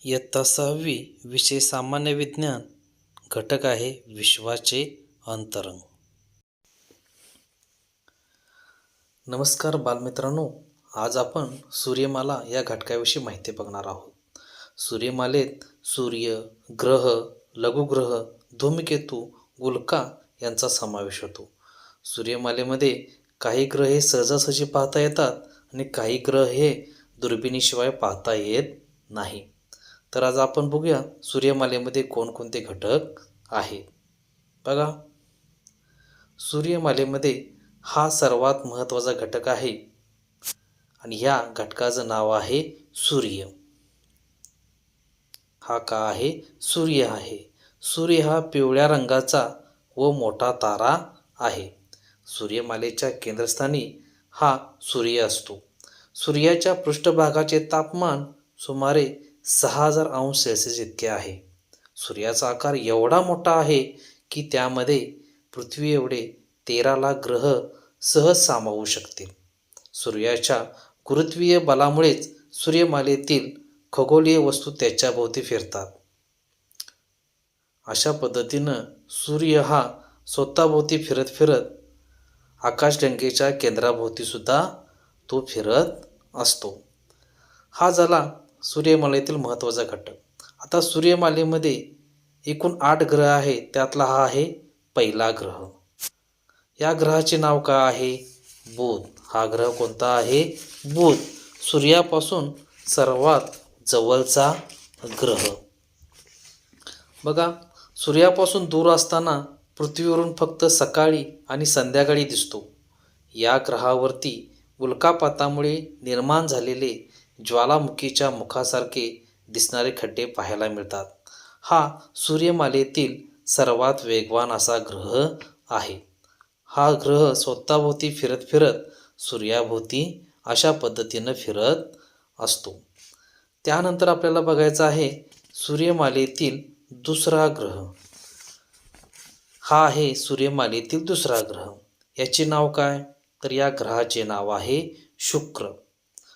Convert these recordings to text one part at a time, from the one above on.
इयत्ता 6वी विषय सामान्य विज्ञान घटक आहे विश्वाचे अंतरंग. नमस्कार बालमित्रांनो, आज आपण सूर्यमाला या घटकाविषयी माहिती बघणार आहोत. सूर्यमालेत सूर्य, ग्रह, लघुग्रह, धूमकेतू, उल्का यांचा समावेश होतो. सूर्यमालेमध्ये काही ग्रह हे सहजासहजी पाहता येतात आणि काही ग्रह हे दुर्बिणीशिवाय पाहता येत नाही. तर आज आपण बघूया सूर्यमालेमध्ये कोणकोणते घटक आहेत. बघा, सूर्यमालेमध्ये हा सर्वात महत्त्वाचा घटक आहे आणि ह्या घटकाचं नाव आहे सूर्य. हा का आहे? सूर्य आहे. सूर्य हा पिवळ्या रंगाचा व मोठा तारा आहे. सूर्यमालेच्या केंद्रस्थानी हा सूर्य असतो. सूर्याच्या पृष्ठभागाचे तापमान सुमारे 6000 अंश सेल्सिअस इतके आहे. सूर्याचा आकार एवढा मोठा आहे की त्यामध्ये पृथ्वी एवढे 13 लाख ग्रह सहज सामावू शकतील. सूर्याच्या गुरुत्वीय बलामुळेच सूर्यमालेतील खगोलीय वस्तू त्याच्याभोवती फिरतात. अशा पद्धतीनं सूर्य हा स्वतःभोवती फिरत फिरत आकाशगंगेच्या केंद्राभोवती सुद्धा तो फिरत असतो. हा झाला सूर्यमालेतील महत्त्वाचा घटक. आता सूर्यमालेमध्ये एकूण 8 ग्रह आहेत. त्यातला हा आहे पहिला ग्रह. या ग्रहाचे नाव काय आहे? बुध. हा ग्रह कोणता आहे? बुध. सूर्यापासून सर्वात जवळचा ग्रह. बघा, सूर्यापासून दूर असताना पृथ्वीवरून फक्त सकाळी आणि संध्याकाळी दिसतो. या ग्रहावरती उल्कापातामुळे निर्माण झालेले ज्वालामुखीच्या मुखासारखे दिसणारे खड्डे पाहायला मिळतात. हा सूर्यमालेतील सर्वात वेगवान असा ग्रह आहे. हा ग्रह स्वतःभोवती फिरत फिरत सूर्याभोवती अशा पद्धतीनं फिरत असतो. त्यानंतर आपल्याला बघायचं आहे सूर्यमालेतील दुसरा ग्रह. हा आहे सूर्यमालेतील दुसरा ग्रह. याचे नाव काय? तर या ग्रहाचे नाव आहे शुक्र.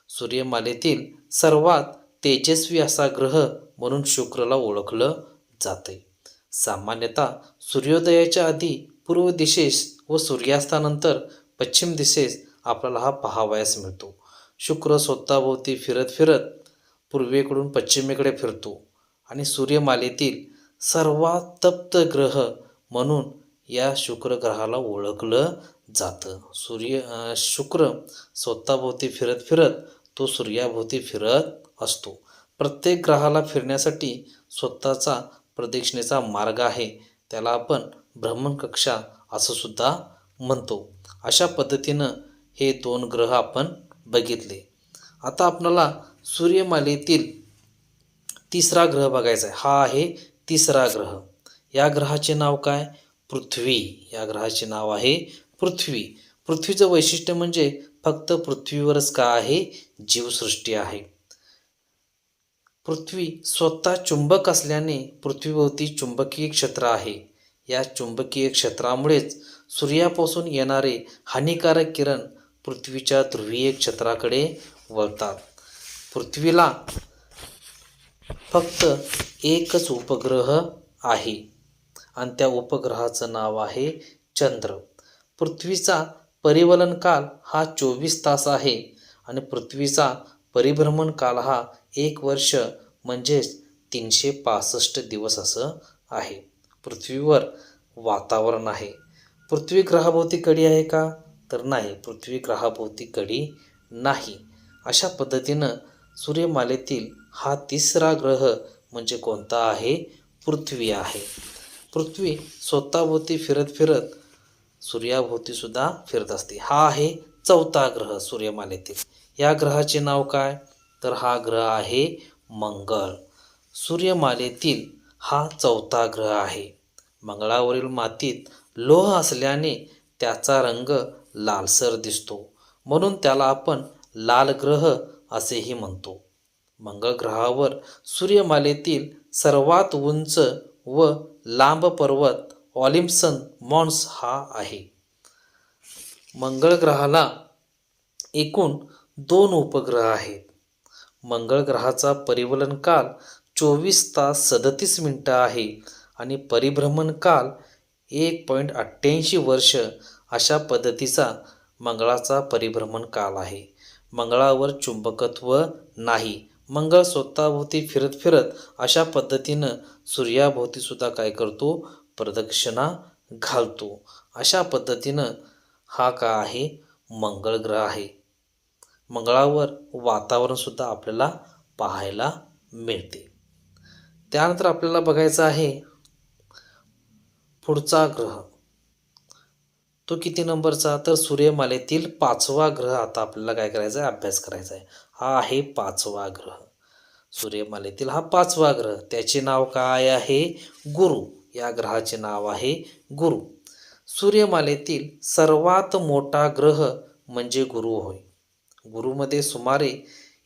सूर्यमालेतील सर्वात तेजस्वी असा ग्रह म्हणून शुक्रला ओळखलं जाते. सामान्यतः सूर्योदयाच्या आधी पूर्व दिशेस व सूर्यास्तानंतर पश्चिम दिशेस आपल्याला हा पाहावयास मिळतो. शुक्र स्वतःभोवती फिरत फिरत पूर्वेकडून पश्चिमेकडे फिरतो आणि सूर्यमालेतील सर्वात तप्त ग्रह म्हणून या शुक्र ग्रहाला ओळखलं जातं. शुक्र स्वतःभोवती फिरत फिरत तो सूर्याभोवती फिरत असतो. प्रत्येक ग्रहाला फिरण्यासाठी स्वतःचा प्रदक्षिणेचा मार्ग आहे. त्याला आपण भ्रमणकक्षा असं सुद्धा म्हणतो. अशा पद्धतीनं हे 2 ग्रह आपण बघितले. आता आपल्याला सूर्यमालेतील तिसरा ग्रह बघायचा आहे. हा आहे तिसरा ग्रह. या ग्रहाचे नाव काय? पृथ्वी. या ग्रहाचे नाव आहे पृथ्वी. पृथ्वीचं वैशिष्ट्य म्हणजे फक्त पृथ्वीवरच का आहे? जीवसृष्टी आहे. पृथ्वी स्वतः चुंबक असल्याने पृथ्वीभोवती चुंबकीय क्षेत्र आहे. या चुंबकीय क्षेत्रामुळेच सूर्यापासून येणारे हानिकारक किरण पृथ्वीच्या ध्रुवीय क्षेत्राकडे वळतात. पृथ्वीला फक्त एकच उपग्रह आहे आणि त्या उपग्रहाचं नाव आहे चंद्र. पृथ्वीचा परिवलन काल हा 24 तास आहे आणि पृथ्वीचा परिभ्रमण काल हा 1 वर्ष म्हणजेच 365 दिवस असं आहे. पृथ्वीवर वातावरण आहे. पृथ्वी ग्रहाभोवती कडी आहे का? तर नाही, पृथ्वी ग्रहाभोवती कडी नाही. अशा पद्धतीनं सूर्यमालेतील हा तिसरा ग्रह म्हणजे कोणता आहे? पृथ्वी आहे. पृथ्वी स्वतःभोवती फिरत फिरत सूर्याभोवती सुद्धा फिरत असते. हा आहे चौथा ग्रह सूर्यमालेतील. या ग्रहाचे नाव काय? तर हा ग्रह आहे मंगळ. सूर्यमालेतील हा चौथा ग्रह आहे. मंगळावरील मातीत लोह असल्याने त्याचा रंग लालसर दिसतो, म्हणून त्याला आपण लाल ग्रह असेही म्हणतो. मंगळ ग्रहावर सूर्यमालेतील सर्वात उंच व लांब पर्वत ऑलिम्पस मॉन्स हा आहे. मंगळ ग्रहाला एकूण 2 उपग्रह आहेत. मंगळ ग्रहाचा परिवलन काल 24 तास 37 मिनिटं आहे आणि परिभ्रमण काल 1.88 वर्ष अशा पद्धतीचा मंगळाचा परिभ्रमण काल आहे. मंगळावर चुंबकत्व नाही. मंगळ स्वतःभोवती फिरत फिरत अशा पद्धतीनं सूर्याभोवती सुद्धा काय करतो, प्रदक्षिणा घालतो. अशा पद्धतीनं हा का आहे, मंगळ ग्रह आहे. मंगळावर वातावरण सुद्धा आपल्याला पाहायला मिळते. त्यानंतर आपल्याला बघायचं आहे पुढचा ग्रह. तो किती नंबरचा, तर सूर्यमालेतील 5वा ग्रह आता आपल्याला काय करायचा आहे, अभ्यास करायचा आहे. हा आहे 5वा ग्रह. सूर्यमालेतील हा 5वा ग्रह. त्याचे नाव काय आहे, गुरु. या ग्रहाचे नाव आहे गुरु. सूर्यमालेतील सर्वात मोठा ग्रह म्हणजे गुरु होय. गुरुमध्ये सुमारे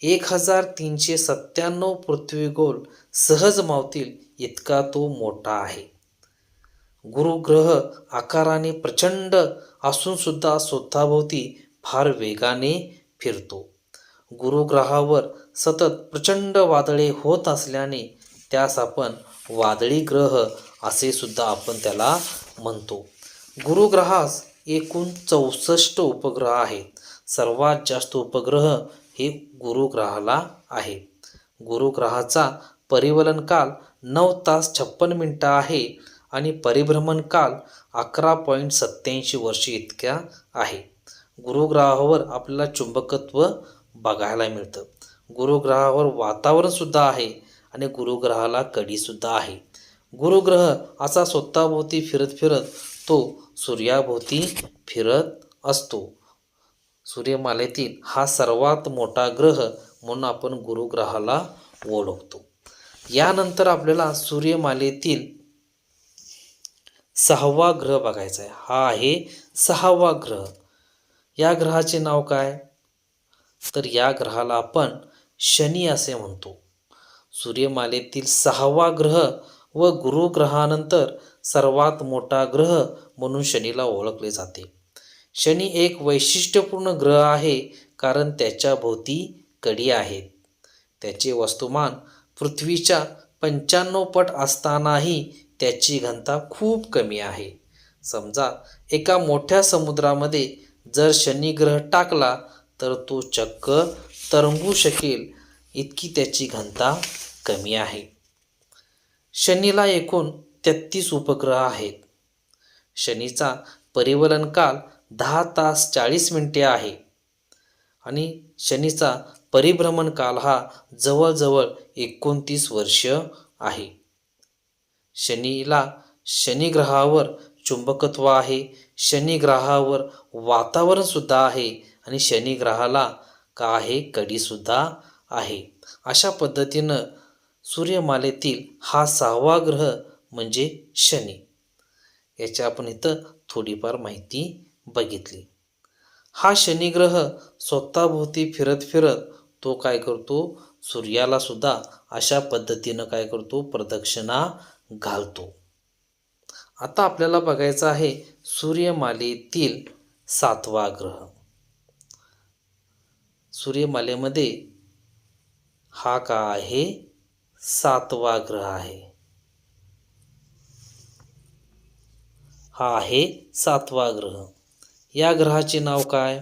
1397 पृथ्वीगोल सहज मावतील इतका तो मोठा आहे. गुरु ग्रह आकाराने प्रचंड असून सुद्धा स्वतःभोवती फार वेगाने फिरतो. गुरु ग्रहावर सतत प्रचंड वादळे होत असल्याने त्यास आपण वादळी ग्रह असे सुद्धा आपण त्याला म्हणतो. गुरु ग्रहास एकूण 64 उपग्रह आहेत. सर्वात जास्त उपग्रह हे गुरु ग्रहाला आहेत. गुरु ग्रहाचा परिवलन काल 9 तास 56 मिनिटं आहे आणि परिभ्रमण काल 11.87 वर्षे इतक्या आहे. गुरुग्रहावर आपल्याला चुंबकत्व बघायला मिळतं. गुरुग्रहावर वातावरण सुद्धा आहे आणि गुरुग्रहाला कडीसुद्धा आहे. गुरुग्रह असा स्वतःभोवती फिरत फिरत तो सूर्याभोवती फिरत असतो. सूर्यमालेतील हा सर्वात मोठा ग्रह म्हणून आपण गुरुग्रहाला ओळखतो. यानंतर आपल्याला सूर्यमालेतील 6वा ग्रह बघायचा आहे. हा आहे 6वा ग्रह. या ग्रहाचे नाव काय, तर या ग्रहाला आपण शनी असे म्हणतो. सूर्यमालेतील 6वा ग्रह व गुरुग्रहानंतर सर्वात मोठा ग्रह म्हणून शनीला ओळखले जाते. शनी एक वैशिष्ट्यपूर्ण ग्रह आहे कारण त्याच्या भोवती कडी आहेत. त्याचे वस्तुमान पृथ्वीच्या 95 पट असतानाही त्याची घनता खूप कमी आहे. समजा एका मोठ्या समुद्रामध्ये जर शनी ग्रह टाकला तर तो चक्क तरंगू शकेल इतकी त्याची घनता कमी आहे. शनीला एकूण 33 उपग्रह आहेत. शनीचा परिवलन काल 10 तास 40 मिनिटे आहे आणि शनीचा परिभ्रमण काल हा जवळजवळ 29 वर्ष आहे. शनी ग्रहावर चुंबकत्व आहे. शनी ग्रहावर वातावरण सुद्धा आहे आणि शनी ग्रहाला का आहे, कडीसुद्धा आहे. अशा पद्धतीनं सूर्यमालेतील हा 6वा ग्रह म्हणजे शनी. याची आपण इथं थोडीफार माहिती बघितली. हा शनिग्रह स्वतःभोवती फिरत फिरत तो काय करतो, सूर्याला सुद्धा अशा पद्धतीनं काय करतो, प्रदक्षिणा घालतो. आता आपल्याला बघायचं आहे सूर्यमालेतील 7वा ग्रह. सूर्यमालेमध्ये हा का आहे, 7वा ग्रह आहे. हा आहे 7वा ग्रह. या ग्रहाचे नाव काय,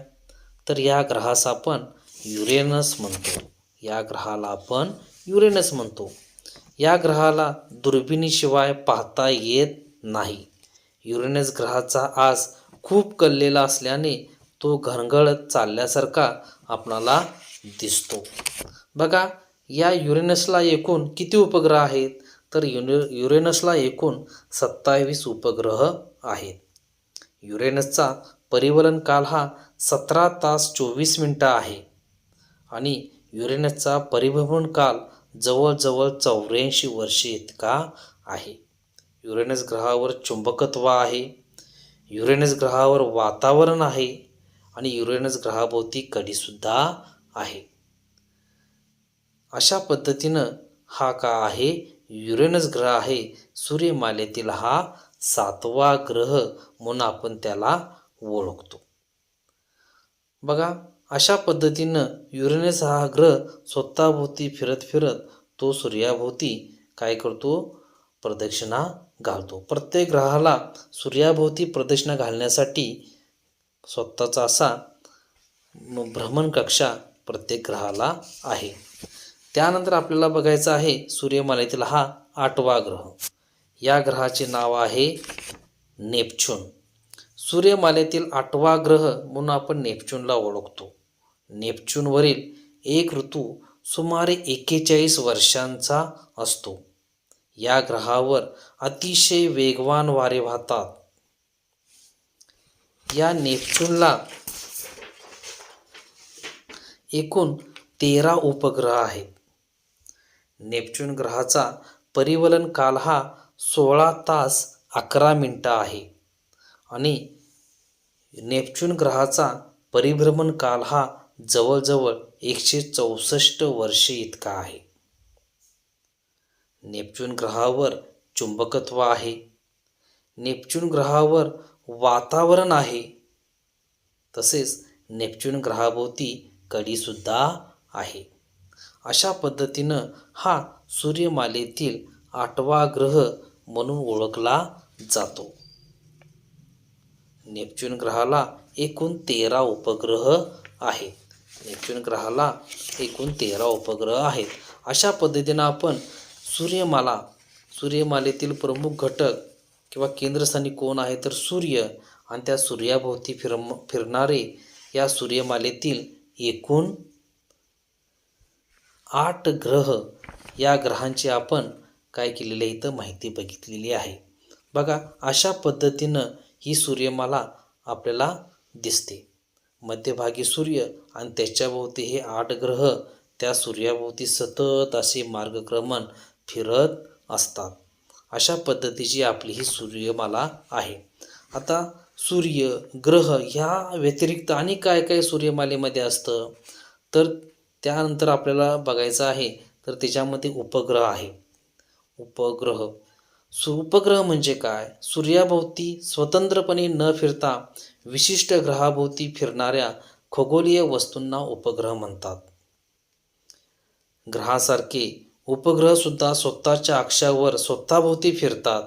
तर या ग्रहास आपण युरेनस म्हणतो. या ग्रहाला आपण युरेनस म्हणतो. या ग्रहाला दुर्बिणीशिवाय पाहता येत नाही. युरेनस ग्रहाचा आज खूप कललेला असल्याने तो घरंगळत चालल्यासारखा आपणाला दिसतो. बघा, या युरेनसला एकूण किती उपग्रह आहेत, तर युरेनसला एकूण 27 उपग्रह आहेत. युरेनसचा परिवलन काल हा 17 तास 24 मिनिटं आहे आणि युरेनसचा परिभ्रमण काल जवळजवळ 84 वर्षे इतका आहे. युरेनस ग्रहावर चुंबकत्व आहे. युरेनस ग्रहावर वातावरण आहे आणि युरेनस ग्रहाभोवती कडीसुद्धा आहे. अशा पद्धतीनं हा का आहे, युरेनस ग्रह आहे. सूर्यमालेतील हा 7वा ग्रह म्हणून आपण त्याला ओळखतो. बघा, अशा पद्धतीनं युरेनस हा ग्रह स्वतःभोवती फिरत फिरत तो सूर्याभोवती काय करतो? प्रदक्षिणा घालतो. प्रत्येक ग्रहाला सूर्याभोवती प्रदक्षिणा घालण्यासाठी स्वतःचा असा भ्रमण कक्षा प्रत्येक ग्रहाला आहे. त्यानंतर आपल्याला बघायचं आहे सूर्यमालेतील हा 8वा ग्रह. या ग्रहाचे नाव आहे नेपच्यून. सूर्यमालेतील 8वा ग्रह म्हणून आपण नेपच्यूनला ओळखतो. नेपच्यूनवरील एक ऋतू सुमारे 41 वर्षांचा असतो. या ग्रहावर अतिशय वेगवान वारे वाहतात. या नेपच्यूनला एकूण 13 उपग्रह आहेत. नेपच्यून ग्रहाचा परिवलन काल हा 16 तास 11 मिनिटं आहे आणि नेपच्यून ग्रहाचा परिभ्रमण काल हा जवळजवळ 164 वर्षे इतका आहे. नेपच्यून ग्रहावर चुंबकत्व आहे. नेपच्यून ग्रहावर वातावरण आहे. तसेच नेपच्यून ग्रहाभोवती कडीसुद्धा आहे. अशा पद्धतीनं हा सूर्यमालेतील 8वा ग्रह म्हणून ओळखला जातो. नेपच्यून ग्रहाला एकूण 13 उपग्रह आहेत. नेपच्यून ग्रहाला एकूण 13 उपग्रह आहेत. अशा पद्धतीनं आपण सूर्यमालेतील प्रमुख घटक किंवा केंद्रस्थानी कोण आहे तर सूर्य आणि त्या सूर्याभोवती फिरणारे या सूर्यमालेतील एकूण 8 ग्रह या ग्रहांची आपण काय केलेली आहे इथं माहिती बघितलेली आहे. बघा अशा पद्धतीनं ही सूर्यमाला आपल्याला दिसते. मध्यभागी सूर्य आणि त्याच्याभोवती हे 8 ग्रह त्या सूर्याभोवती सतत असे मार्गक्रमण फिरत असतात. अशा पद्धतीची आपली ही सूर्यमाला आहे. आता सूर्य ग्रह ह्या व्यतिरिक्त आणि काय काय सूर्यमालेमध्ये असतं तर त्यानंतर आपल्याला बघायचं आहे तर त्याच्यामध्ये उपग्रह आहे. उपग्रह म्हणजे काय? सूर्याभोवती स्वतंत्रपणे न फिरता विशिष्ट ग्रहाभोवती फिरणाऱ्या खगोलीय वस्तूंना उपग्रह म्हणतात. ग्रहासारखे उपग्रह सुद्धा स्वतःच्या अक्षावर स्वतःभोवती फिरतात.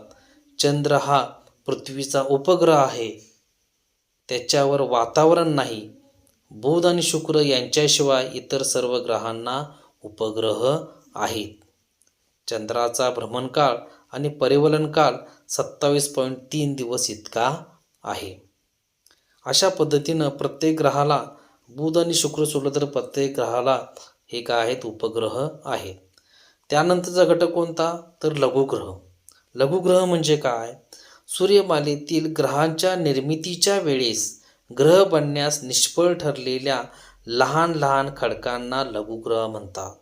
चंद्र हा पृथ्वीचा उपग्रह आहे. त्याच्यावर वातावरण नाही. बुध आणि शुक्र यांच्याशिवाय इतर सर्व ग्रहांना उपग्रह आहेत. चंद्राचा भ्रमणकाळ आणि परिवलन काळ 27.3 दिवस इतका आहे. अशा पद्धतीनं प्रत्येक ग्रहाला बुध आणि शुक्र सोडलं तर प्रत्येक ग्रहाला हे काय आहेत उपग्रह आहेत. त्यानंतरचा घटक कोणता तर लघुग्रह. लघुग्रह म्हणजे काय? सूर्यमालेतील ग्रहांच्या निर्मितीच्या वेळेस ग्रह बनण्यास निष्फळ ठरलेल्या लहान लहान खडकांना लघुग्रह म्हणतात.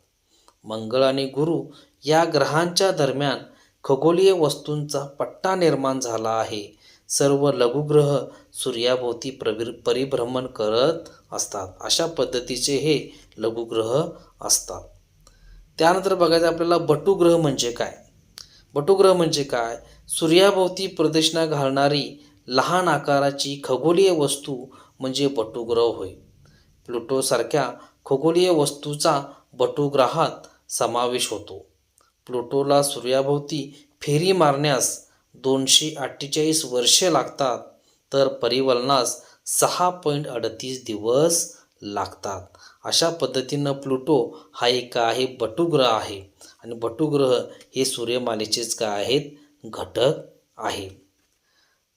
मंगळ आणि गुरु या ग्रहांच्या दरम्यान खगोलीय वस्तूंचा पट्टा निर्माण झाला आहे. सर्व लघुग्रह सूर्याभोवती परिभ्रमण करत असतात. अशा पद्धतीचे हे लघुग्रह असतात. त्यानंतर बघायचं आपल्याला बटुग्रह म्हणजे काय? बटुग्रह म्हणजे काय? सूर्याभोवती प्रदक्षिणा घालणारी लहान आकाराची खगोलीय वस्तू म्हणजे बटुग्रह होय. प्लुटोसारख्या खगोलीय वस्तूचा बटुग्रहात समावेश होतो. प्लुटोला सूर्याभोवती फेरी मारण्यास 248 वर्षे लागतात तर परिवलनास 6.38 दिवस लागतात. अशा पद्धतीनं प्लुटो हा एक आहे बटुग्रह आहे आणि बटुग्रह हे सूर्यमालेचेच काय आहेत घटक आहे.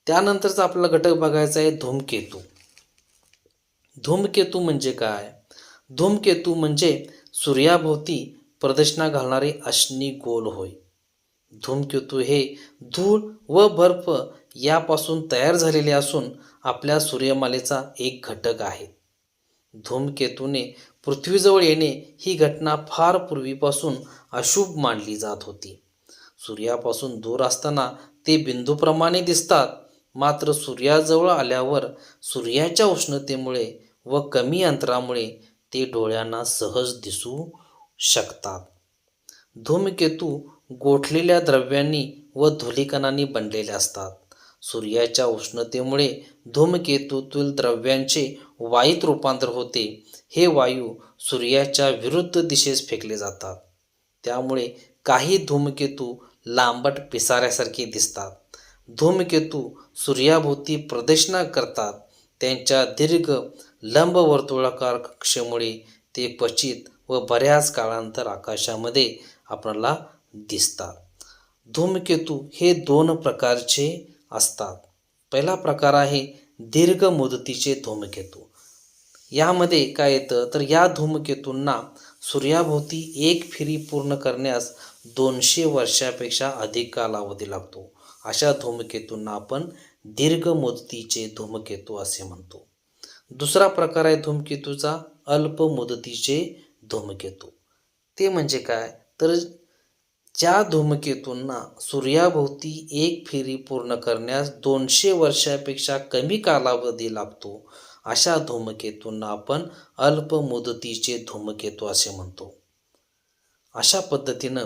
त्यानंतरचा आपल्याला घटक बघायचा आहे धूमकेतू. धूमकेतू म्हणजे काय? धूमकेतू म्हणजे सूर्याभोवती प्रदक्षिणा घालणारे अश्नी गोल होय. धूमकेतू हे धूळ व बर्फ यापासून तयार झालेले असून आपल्या सूर्यमालेचा एक घटक आहे. धूमकेतूने पृथ्वीजवळ येणे ही घटना फार पूर्वीपासून अशुभ मानली जात होती. सूर्यापासून दूर असताना ते बिंदूप्रमाणे दिसतात. मात्र सूर्याजवळ आल्यावर सूर्याच्या उष्णतेमुळे व कमी अंतरामुळे ते डोळ्यांना सहज दिसू शकतात. धूमकेतू गोठलेल्या द्रव्यांनी व धूलिकणांनी बनलेले असतात. सूर्याच्या उष्णतेमुळे धूमकेतूतील द्रव्यांचे वायूत रूपांतर होते. हे वायू सूर्याच्या विरुद्ध दिशेस फेकले जातात. त्यामुळे काही धूमकेतू लांबट पिसाऱ्यासारखे दिसतात. धूमकेतू सूर्याभोवती प्रदक्षिणा करतात. त्यांच्या दीर्घ लंबवर्तुळाकार कक्षेमुळे ते क्वचित व बऱ्याच काळानंतर आकाशामध्ये आपल्याला दिसतात. धूमकेतू हे 2 प्रकारचे असतात. पहिला प्रकार आहे दीर्घ मुदतीचे धूमकेतू. यामध्ये काय येतं तर या धूमकेतूंना सूर्याभोवती एक फेरी पूर्ण करण्यास 200 वर्षापेक्षा अधिक कालावधी लागतो. अशा धूमकेतूंना आपण दीर्घ मुदतीचे धूमकेतू असे म्हणतो. दुसरा प्रकार आहे धूमकेतूचा अल्प मुदतीचे धूमकेतू. ते म्हणजे काय तर ज्या धूमकेतूंना सूर्याभोवती एक फेरी पूर्ण करण्यास 200 वर्षापेक्षा कमी कालावधी लागतो, अशा धूमकेतूंना आपण अल्प मुदतीचे धूमकेतू असे म्हणतो. अशा पद्धतीनं